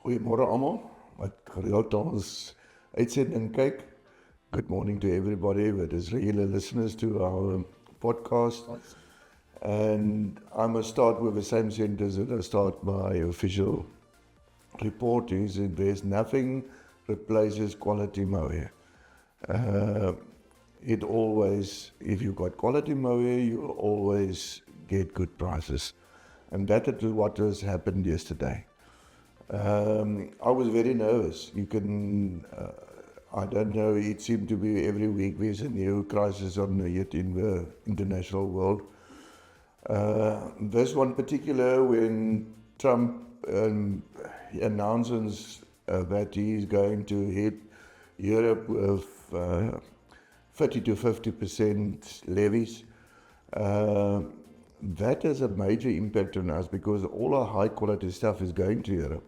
Goeiemôre almal wat gereeld ons uitsending kyk. Good morning to everybody that is regular listeners to our podcast. And I must start with the same sentence that I start my official report is that there's nothing replaces quality mohair. It always, if you've got quality mohair, you'll always get good prices. And that is what has happened yesterday. I was very nervous. I don't know, it seemed to be every week there's a new crisis on it in the international world. This one particular, when Trump announces that he's going to hit Europe with 30 to 50% levies, that has a major impact on us because all our high quality stuff is going to Europe.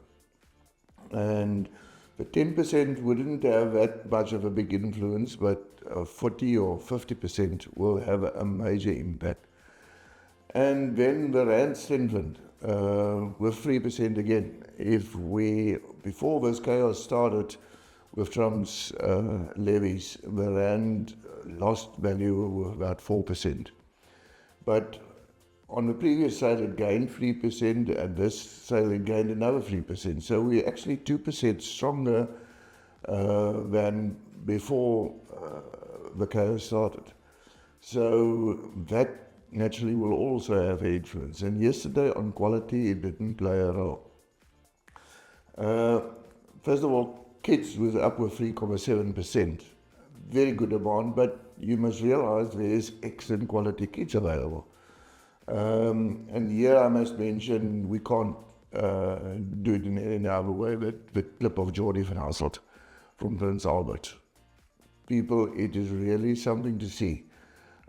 And the 10% wouldn't have that much of a big influence, but 40 or 50% will have a major impact. And then the rand strengthened with 3% again. Before this chaos started with Trump's levies, the rand lost value of about 4%. But on the previous sale, it gained 3%, and this sale, it gained another 3%. So we're actually 2% stronger than before the chaos started. So that naturally will also have an influence. And yesterday on quality, it didn't play a role. First of all, kids was up with 3.7%. Very good demand, but you must realize there is excellent quality kids available. And here I must mention, we can't do it in any other way, but the clip of Jordi van Hasselt from Prince Albert. People, it is really something to see.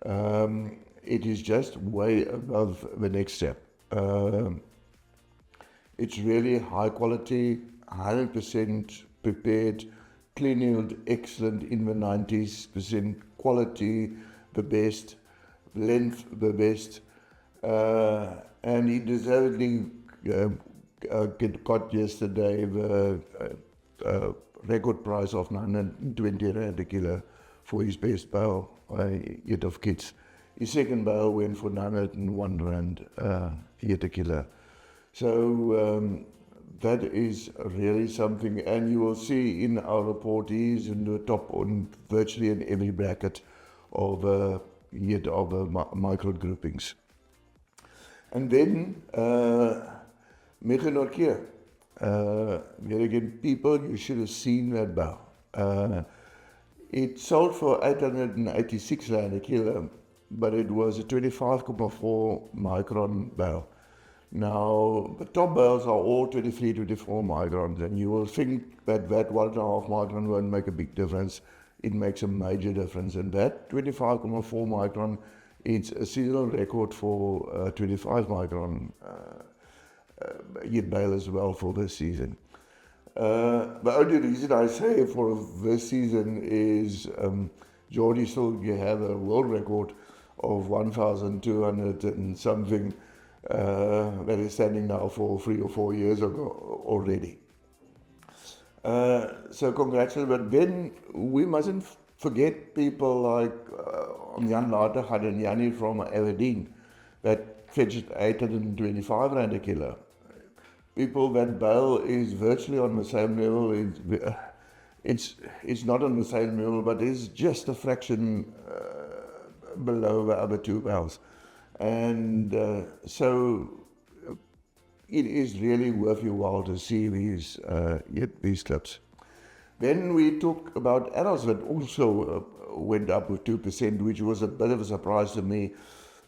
It is just way above the next step. It's really high quality, 100% prepared, clean, excellent in the 90s%, quality the best, length the best. And he deservedly got yesterday the record price of 920 rand a kilo for his best bale yet of kids. His second bale went for 901 rand yet a kilo. So that is really something, and you will see in our report he's in the top on virtually in every bracket of micro groupings. And then, Michau Nortje, again, people, you should have seen that bale. It sold for 886 rand a kilo, but it was a 25.4 micron bale. Now, the top bales are all 23, 24 microns, and you will think that 1.5 micron won't make a big difference. It makes a major difference, and that 25.4 micron, it's a seasonal record for 25 micron yet bale as well for this season. The only reason I say for this season is Jordi still have a world record of 1,200 and something that is standing now for 3 or 4 years ago already. So congratulations, but then we mustn't forget people like Jan Latergat and Jannie from Aberdeen that fetched 825 rand a kilo. People, that bale is virtually on the same level. It's not on the same level, but it's just a fraction below the other two bales. And so it is really worth your while to see these clips. Then we talk about adults that also went up with 2%, which was a bit of a surprise to me.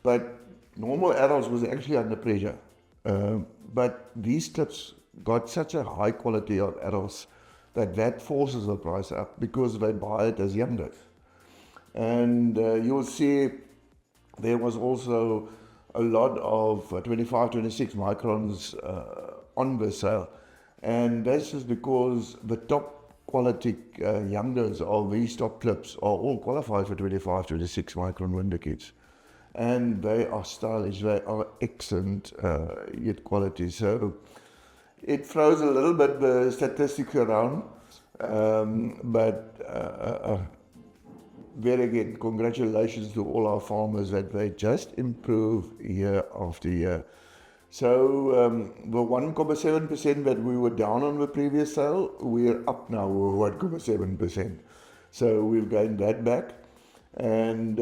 But normal adults was actually under pressure. But these clips got such a high quality of adults that forces the price up because they buy it as youngers. And you'll see there was also a lot of 25, 26 microns on the sale. And that's just because the top quality youngers of these top clips are all qualified for 25, 26 micron window kits. And they are stylish, they are excellent yet quality. So it throws a little bit the statistics around, but very again, congratulations to all our farmers that they just improve year after year. So the 1.7% that we were down on the previous sale, we're up now with 1.7%. So we've gained that back. And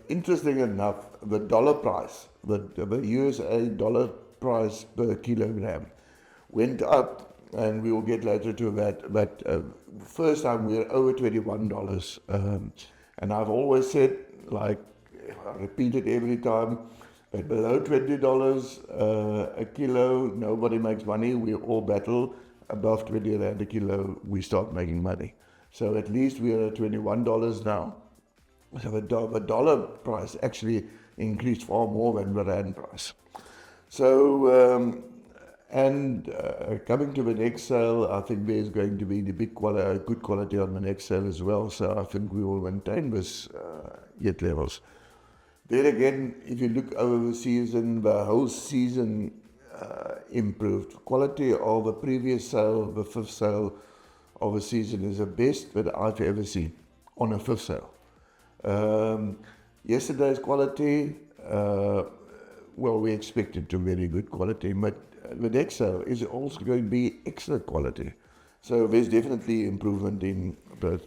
interesting enough, the dollar price, the USA dollar price per kilogram went up, and we will get later to that. But first time we were over $21. And I've always said, like I repeat it every time, that below $20 a kilo, nobody makes money. We all battle. Above 20 rand a kilo, we start making money. So at least we are at $21 now. So the dollar price actually increased far more than the rand price. So, coming to the next sale, I think there's going to be the good quality on the next sale as well. So I think we will maintain this yet levels. Then again, if you look over the season, the whole season improved. Quality of the previous sale, the fifth sale of the season, is the best that I've ever seen on a fifth sale. Yesterday's quality, well, we expected to very good quality, but the next sale is also going to be excellent quality. So there's definitely improvement in the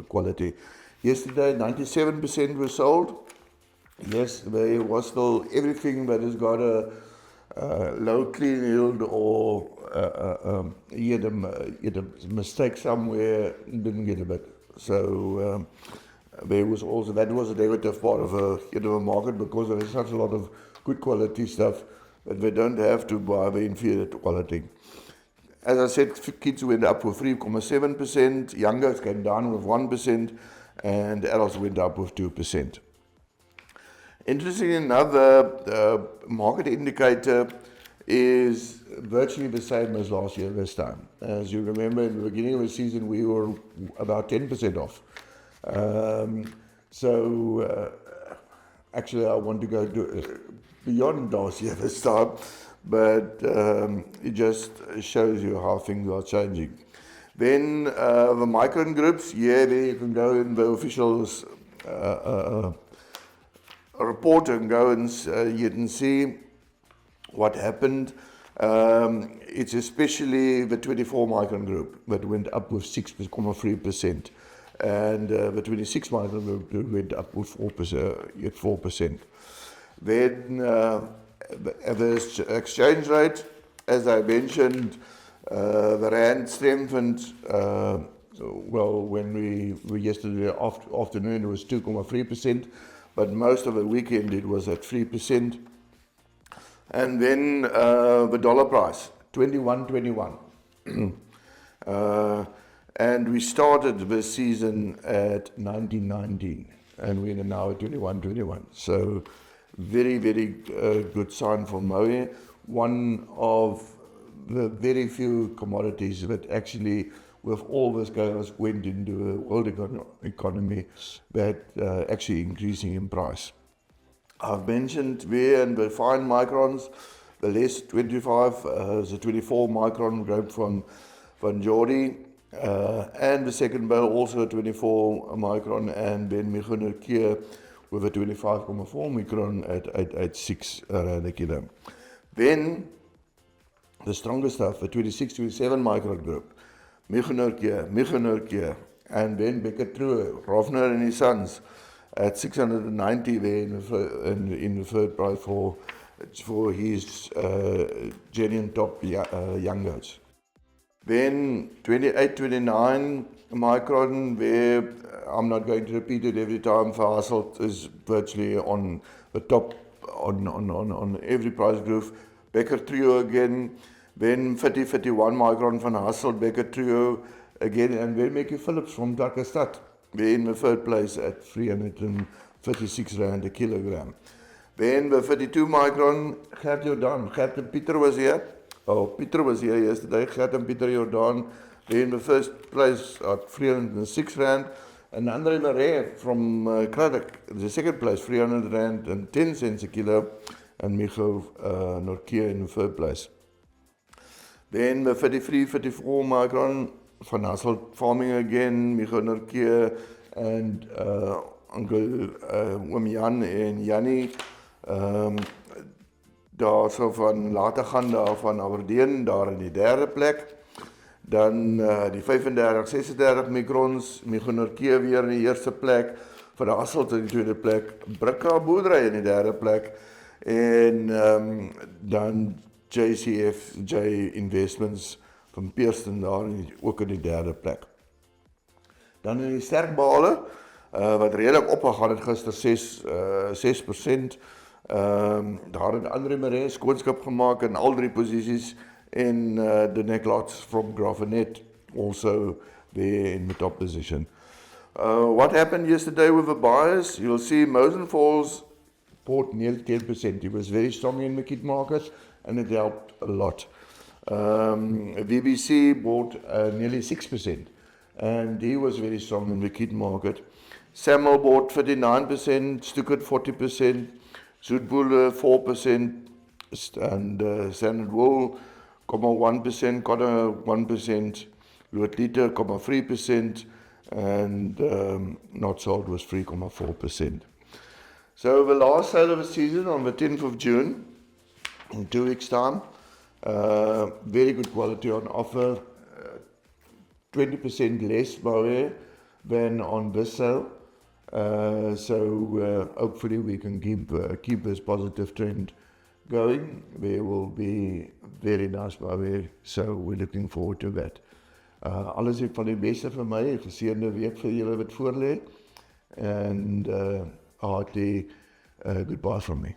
quality. Yesterday, 97% were sold. Yes, there was still everything that has got a low clean yield or you had a mistake somewhere, didn't get a bit. So there was also, that was a negative part of a market, because there is such a lot of good quality stuff that they don't have to buy the inferior quality. As I said, kids went up with 3.7%, youngers came down with 1%, and adults went up with 2%. Interestingly enough, the market indicator is virtually the same as last year this time. As you remember, in the beginning of the season, we were about 10% off. Actually, I want to go beyond last year this time, but it just shows you how things are changing. Then the micron groups, there you can go in the officials report and go and you can see what happened. It's especially the 24 micron group that went up with 6.3%, and the 26 micron group went up with 4%. Then the exchange rate, as I mentioned, the rand strengthened. When we yesterday afternoon it was 2.3%, but most of the weekend it was at 3%. And then the dollar price, 21.21. And we started this season at 19.19, and we're now at 21.21. So very, very good sign for Mohair. One of the very few commodities that actually, with all this chaos, went into the world economy that actually increasing in price. I've mentioned there in the fine microns, the less 25, the 24 micron grape from Jordi, and the second bale also 24 micron, and then Michau Nortje with a 25.4 micron at 886 rand a kilo. Then the stronger stuff, the 26-27 micron group, Michau Nortje, and then B13, Rovner and his sons at 690 there in the third price for his genuine top young goats. Then 28-29 micron, where I'm not going to repeat it every time, for Hasselt is virtually on the top on every price group. Becker Trio again, then 30-31 micron van Hasselt, Becker Trio again, and then Mickey Phillips from Darkestad. We're in the third place at 336 rand a kilogram. Then the 32 micron, Gert Jordan. Gert and Peter was here. Oh, Peter was here yesterday. Gert and Peter Jordan. They're in the first place at 306 rand. And Andre Mohair from Kraddock, the second place, 300 rand and 10 cents a kilo. And Michau Nortje in the third place. Then the 33, 34 micron van Hasselt Farming again, Michau Nortje and Uncle Oom Jan en Jannie. Daar so van later gaan daar van Aberdeen, daar in die derde plek. Dan die 35, 36 microns, Michau Nortje weer in die eerste plek. Van Hasselt in die tweede plek, Brikka boerdery in die derde plek. En dan JCFJ Investments van Pearson daar ook in die derde plek. Dan in die sterk bale, wat redelijk opgegaan het gister 6%. Daar het Andre Mohair skoonskap gemaakt in al 3 posisies en the neck lots from Grafenet also there in the top position. What happened yesterday with the buyers? You'll see Mosen Falls bought nearly 10%. He was very strong in the kit market and it helped a lot. VBC bought nearly 6% and he was very strong in the kit market. Samuel bought 59%, Stuckert 40%, Zoetboele 4%, and Standard Wool 1%, Connor 1%, Loodliter 3%, and Not Sold was 3.4%. So the last sale of the season on the 10th of June, in 2 weeks' time, very good quality on offer, 20% less Mohair than on this sale. So hopefully we can keep this positive trend going. There will be very nice Mohair, so we're looking forward to that. Alles van die beste vir my, geseënde week vir julle wat voor lê, and heartily goodbye from me.